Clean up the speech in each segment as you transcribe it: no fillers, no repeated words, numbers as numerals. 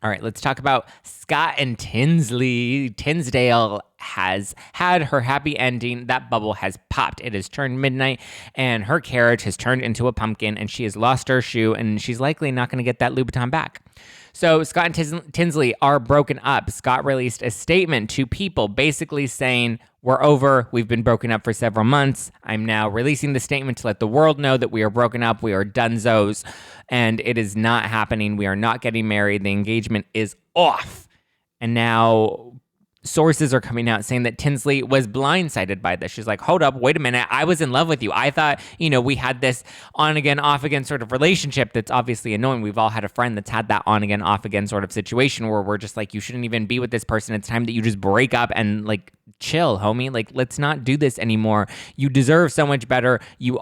All right, let's talk about Scott and Tinsley. Tinsdale has had her happy ending. That bubble has popped. It has turned midnight, and her carriage has turned into a pumpkin, and she has lost her shoe, and she's likely not going to get that Louboutin back. So Scott and Tinsley are broken up. Scott released a statement to people basically saying, we're over. We've been broken up for several months. I'm now releasing the statement to let the world know that we are broken up. We are dunzos, and it is not happening. We are not getting married. The engagement is off. And now sources are coming out saying that Tinsley was blindsided by this. She's like, hold up, wait a minute. I was in love with you. I thought, we had this on again, off again sort of relationship that's obviously annoying. We've all had a friend that's had that on again, off again sort of situation where we're just like, you shouldn't even be with this person. It's time that you just break up and like chill, homie. Like, let's not do this anymore. You deserve so much better. You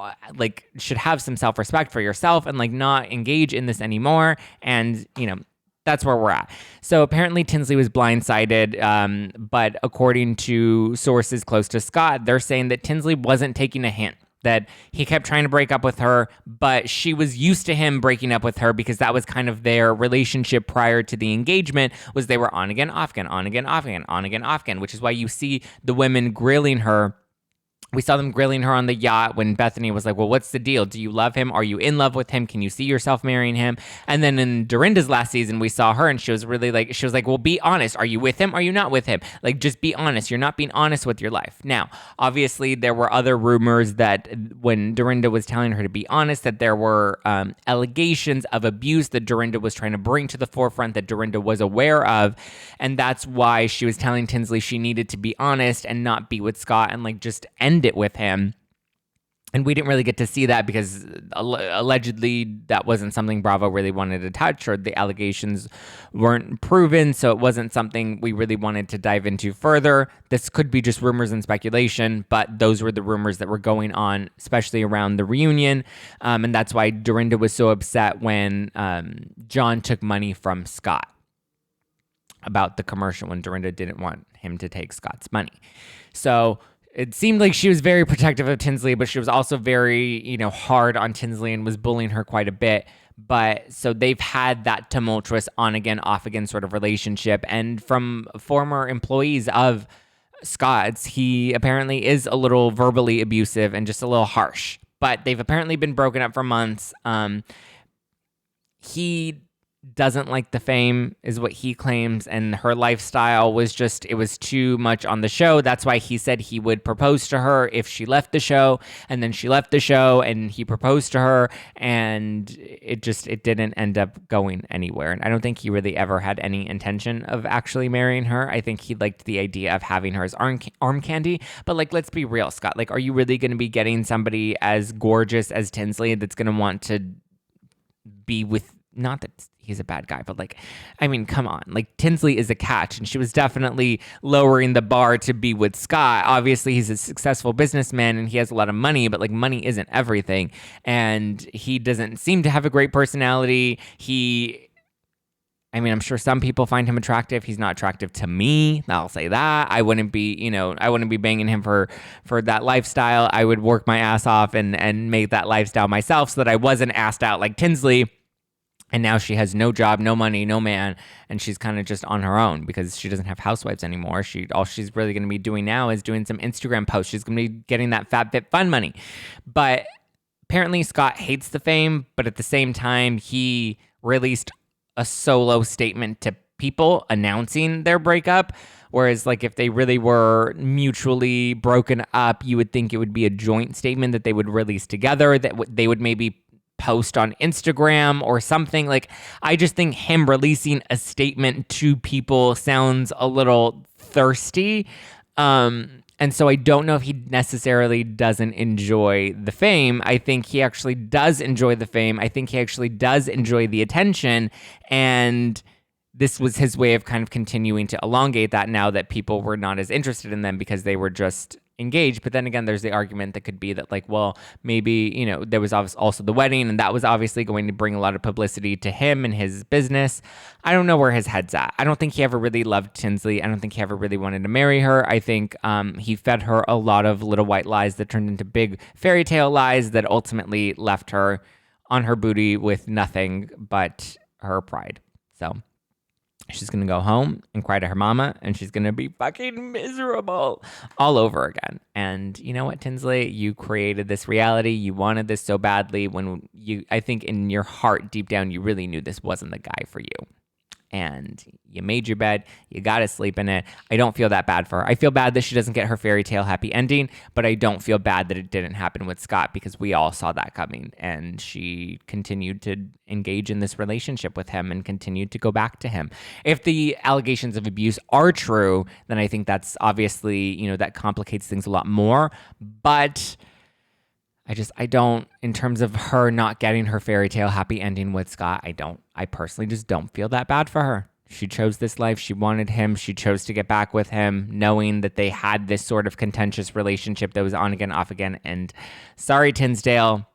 should have some self-respect for yourself and like not engage in this anymore. And, that's where we're at. So apparently Tinsley was blindsided, but according to sources close to Scott, they're saying that Tinsley wasn't taking a hint, that he kept trying to break up with her, but she was used to him breaking up with her because that was kind of their relationship prior to the engagement, was they were on again, off again, on again, off again, on again, off again, which is why you see the women grilling her. We saw them grilling her on the yacht when Bethany was like, well, what's the deal? Do you love him? Are you in love with him? Can you see yourself marrying him? And then in Dorinda's last season, we saw her and she was like, well, be honest. Are you with him? Are you not with him? Like, just be honest. You're not being honest with your life. Now, obviously, there were other rumors that when Dorinda was telling her to be honest, that there were allegations of abuse that Dorinda was trying to bring to the forefront that Dorinda was aware of. And that's why she was telling Tinsley she needed to be honest and not be with Scott and like just end it with him. And we didn't really get to see that because allegedly that wasn't something Bravo really wanted to touch, or the allegations weren't proven, so it wasn't something we really wanted to dive into further. This could be just rumors and speculation, but those were the rumors that were going on, especially around the reunion. And that's why Dorinda was so upset when John took money from Scott about the commercial, when Dorinda didn't want him to take Scott's money. So it seemed like she was very protective of Tinsley, but she was also very, hard on Tinsley and was bullying her quite a bit. But so they've had that tumultuous on again, off again sort of relationship. And from former employees of Scott's, he apparently is a little verbally abusive and just a little harsh. But they've apparently been broken up for months. He doesn't like the fame, is what he claims, and her lifestyle was just, it was too much on the show. That's why he said he would propose to her if she left the show, and then she left the show and he proposed to her, and it didn't end up going anywhere. And I don't think he really ever had any intention of actually marrying her. I think he liked the idea of having her as arm candy. But like, let's be real, Scott, like, are you really going to be getting somebody as gorgeous as Tinsley that's going to want to be with, not that he's a bad guy, but like, I mean, come on. Like, Tinsley is a catch, and she was definitely lowering the bar to be with Scott. Obviously, he's a successful businessman and he has a lot of money, but like, money isn't everything. And he doesn't seem to have a great personality. I'm sure some people find him attractive. He's not attractive to me. I'll say that. I wouldn't be banging him for that lifestyle. I would work my ass off and make that lifestyle myself so that I wasn't asked out like Tinsley. And now she has no job, no money, no man, and she's kind of just on her own because she doesn't have housewives anymore. All she's really going to be doing now is doing some Instagram posts. She's going to be getting that FabFitFun money. But apparently Scott hates the fame, but at the same time, he released a solo statement to people announcing their breakup. Whereas, like, if they really were mutually broken up, you would think it would be a joint statement that they would release together, that they would maybe post on Instagram or something. Like, I just think him releasing a statement to people sounds a little thirsty. And so I don't know if he necessarily doesn't enjoy the fame. I think he actually does enjoy the fame. I think he actually does enjoy the attention. And this was his way of kind of continuing to elongate that now that people were not as interested in them because they were just engaged. But then again, there's the argument that could be that, like, well, maybe, there was also the wedding, and that was obviously going to bring a lot of publicity to him and his business. I don't know where his head's at. I don't think he ever really loved Tinsley. I don't think he ever really wanted to marry her. I think he fed her a lot of little white lies that turned into big fairy tale lies that ultimately left her on her booty with nothing but her pride. So She's going to go home and cry to her mama, and she's going to be fucking miserable all over again. And you know what, Tinsley? You created this reality. You wanted this so badly when I think in your heart, deep down, you really knew this wasn't the guy for you. And you made your bed, you got to sleep in it. I don't feel that bad for her. I feel bad that she doesn't get her fairy tale happy ending, but I don't feel bad that it didn't happen with Scott because we all saw that coming. And she continued to engage in this relationship with him and continued to go back to him. If the allegations of abuse are true, then I think that's obviously, that complicates things a lot more. But I don't, in terms of her not getting her fairy tale happy ending with Scott, I personally just don't feel that bad for her. She chose this life. She wanted him. She chose to get back with him, knowing that they had this sort of contentious relationship that was on again, off again. And sorry, Tinsdale.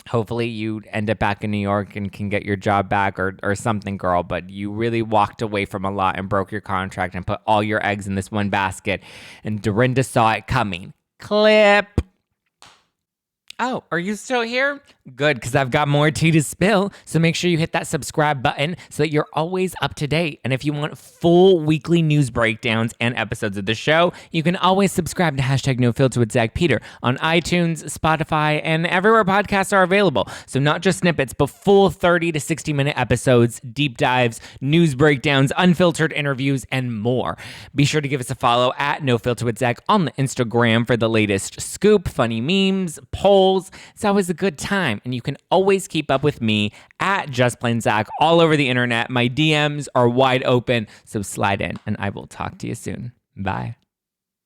Hopefully you end up back in New York and can get your job back or something, girl. But you really walked away from a lot and broke your contract and put all your eggs in this one basket. And Dorinda saw it coming. Clip. Oh, are you still here? Good, because I've got more tea to spill. So make sure you hit that subscribe button so that you're always up to date. And if you want full weekly news breakdowns and episodes of the show, you can always subscribe to #NoFilter with Zack Peter on iTunes, Spotify, and everywhere podcasts are available. So not just snippets, but full 30 to 60-minute episodes, deep dives, news breakdowns, unfiltered interviews, and more. Be sure to give us a follow at NoFilter with Zack on the Instagram for the latest scoop, funny memes, polls. It's always a good time. And you can always keep up with me at Just Plain Zack all over the internet. My DMs are wide open, so slide in and I will talk to you soon. Bye.